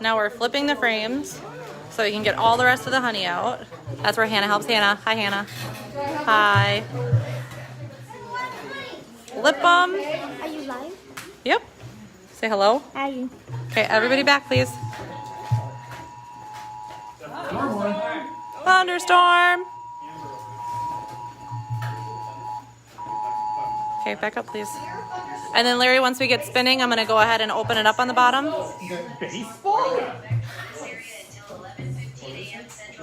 Now we're flipping the frames so we can get all the rest of the honey out. That's where Hannah helps Hannah. Hi, Hannah. Hi. Flip them. Are you live? Yep. Say hello. Hi. Okay, everybody back, please. Thunderstorm. Okay, back up, please. And then, Larry, once we get spinning, I'm going to go ahead and open it up on the bottom. Baseball?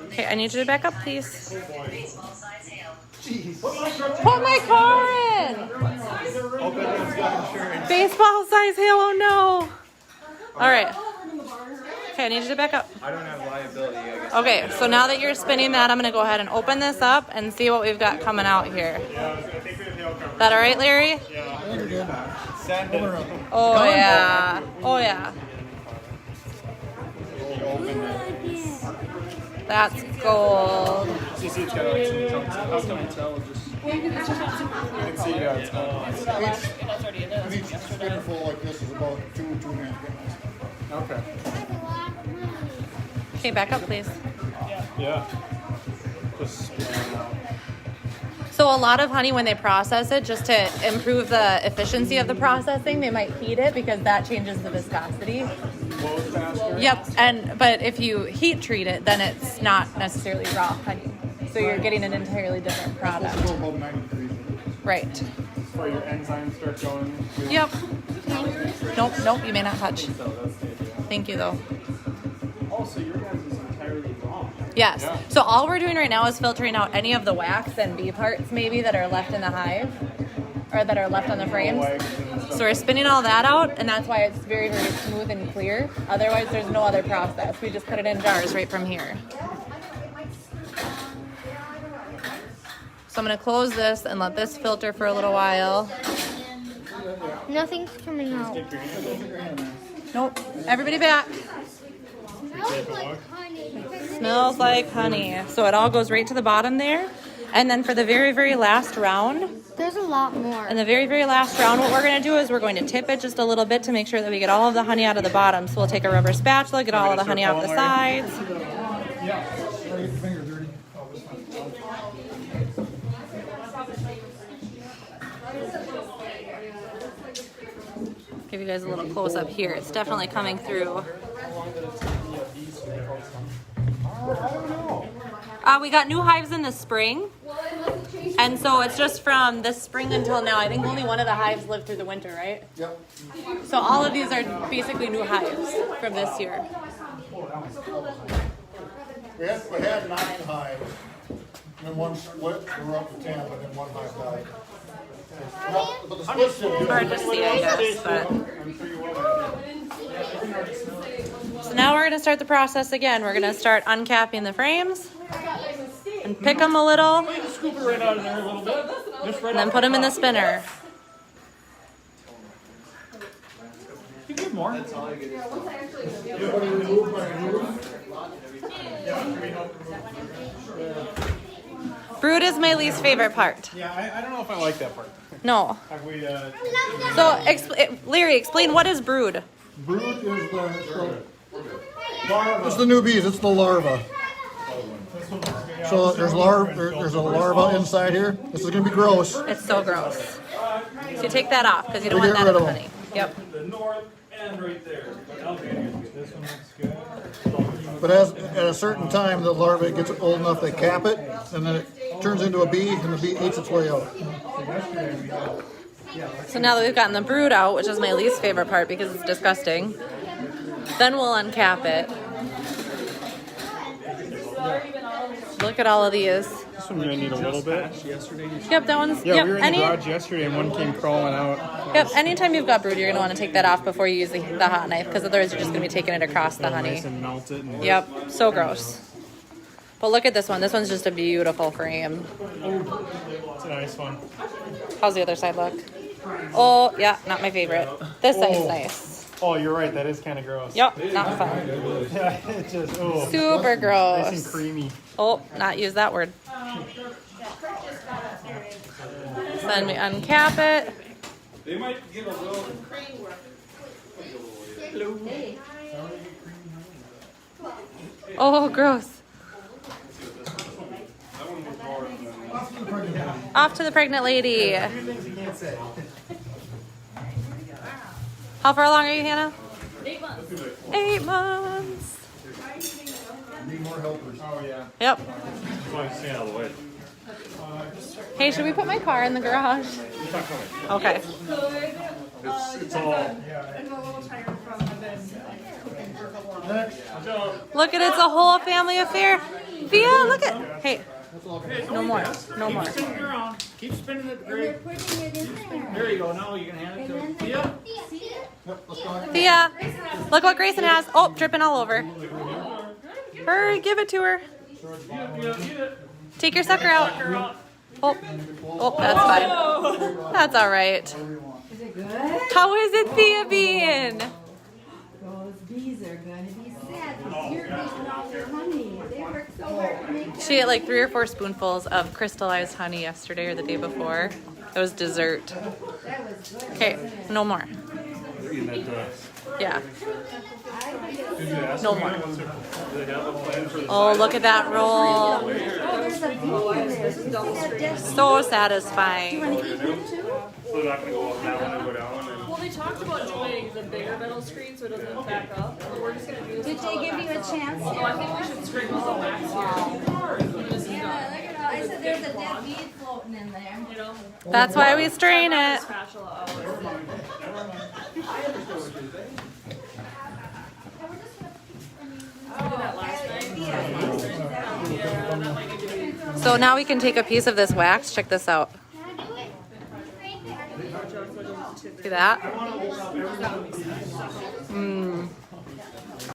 Okay, I need you to back up, please. Jeez. Put my car in! Baseball size hail, oh no! Alright. Okay, I need you to back up. I don't have liability, I guess. Okay, so now that you're spinning that, I'm going to go ahead and open this up and see what we've got coming out here. Is that alright, Larry? Send it. Oh yeah. Oh yeah. That's gold. You see it's got like some chunks. How can I tell? You can see, yeah, it's not. Each spinnerful like this is about 2.5 gallons. Okay. Okay, back up, please. Yeah. Just So a lot of honey, when they process it, just to improve the efficiency of the processing, they might heat it because that changes the viscosity. flows faster. Yep, but if you heat treat it, then it's not necessarily raw honey. So you're getting an entirely different product. It's about 90 degrees. Right. So your enzymes start going. Yep. Nope, you may not touch. So that's the idea. Thank you, though. Also, your guys is entirely wrong. Yes. Yeah. So all we're doing right now is filtering out any of the wax and bee parts maybe that are left in the hive or that are left on the frames. So we're spinning all that out, and that's why it's very, very smooth and clear. Otherwise, there's no other process. We just put it in jars right from here. So I'm going to close this and let this filter for a little while. Nothing's coming out. Nope. Everybody back. Smells like honey. Smells like honey. So it all goes right to the bottom there. And then for the very, very last round, There's a lot more. in the very, very last round, what we're going to do is we're going to tip it just a little bit to make sure that we get all of the honey out of the bottom. So we'll take a rubber spatula, get all of the honey off the sides. Give you guys a little close up here. It's definitely coming through. We got new hives in the spring. And so it's just from this spring until now. I think only one of the hives lived through the winter, right? Yep. So all of these are basically new hives from this year. We had 9 hives. And then one split. We were up to 10, but then one hive died. But the split's still good. Hard to see, I guess, but. So now we're going to start the process again. We're going to start uncapping the frames and pick them a little, Scoop it right out of there a little bit. Just right and then put them in the spinner. You get more. Brood is my least favorite part. Yeah, I don't know if I like that part. No. Have we, So, Larry, explain what is brood. Brood is it's the new bees. It's the larva. So there's there's a larva inside here. This is going to be gross. It's so gross. So you take that off because you don't We want get that in rid the of honey. Yep. The north end right there. this one looks good. But at a certain time, the larva gets old enough they cap it, and then it turns into a bee, and the bee eats its way out. So now that we've gotten the brood out, which is my least favorite part because it's disgusting, then we'll uncap it. Look at all of these. This one gonna need a little bit. Yep, that one's. Yeah, yep, we were in the garage yesterday and one came crawling out. Yep, anytime you've got brood, you're going to want to take that off before you use the hot knife because otherwise you're just going to be taking it across the honey. Nice and melt it. And Yep, so gross. But look at this one. This one's just a beautiful frame. It's a nice one. How's the other side look? Oh, yeah, not my favorite. This side's nice. Oh, you're right. That is kind of gross. Yep, not fun. Yeah, it just Super gross. nice and creamy. Oh, not use that word. Then we uncap it. They might give a little. Oh, gross. Off to the pregnant lady. How far along are you, Hannah? 8 months. 8 months. Need more helpers. Oh, yeah. Yep. As long as you stay out of the way. Hey, should we put my car in the garage? Okay. It's all. Look at it's a whole family affair. Thea, look at. Hey, no more. No more. Spin it around. Keep spinning it, Greg. There you go. Now you can hand it to him. Yeah. Thea, look what Grayson has. Oh, dripping all over. Hurry, give it to her. Take your sucker out. Oh, that's fine. That's all right. Is it good? How is it, Thea being? Those bees are gonna be sad because you're making all their honey. They work so hard to make She ate like 3 or 4 spoonfuls of crystallized honey yesterday or the day before. It was dessert. that was good. Okay, no more. They're eating that. Yeah, Did you ask no them more. what's their, do they have a plan for the Oh, look at that roll. Oh, there's a bee in there. Did you see that dish? So satisfying. Want to eat them too? So they're not going to go up that one and go down and. Well, they talked about doing the bigger metal screen so it doesn't back up. But we're just gonna do this. Did they give you a chance? Oh, I think we should sprinkle some wax here. When this is done. I said there's a dead bee floating in there. You know? That's why we strain it. Spatula out. I did that last night. Yeah, that might need to be. So now we can take a piece of this wax. Check this out. See that? Mmm.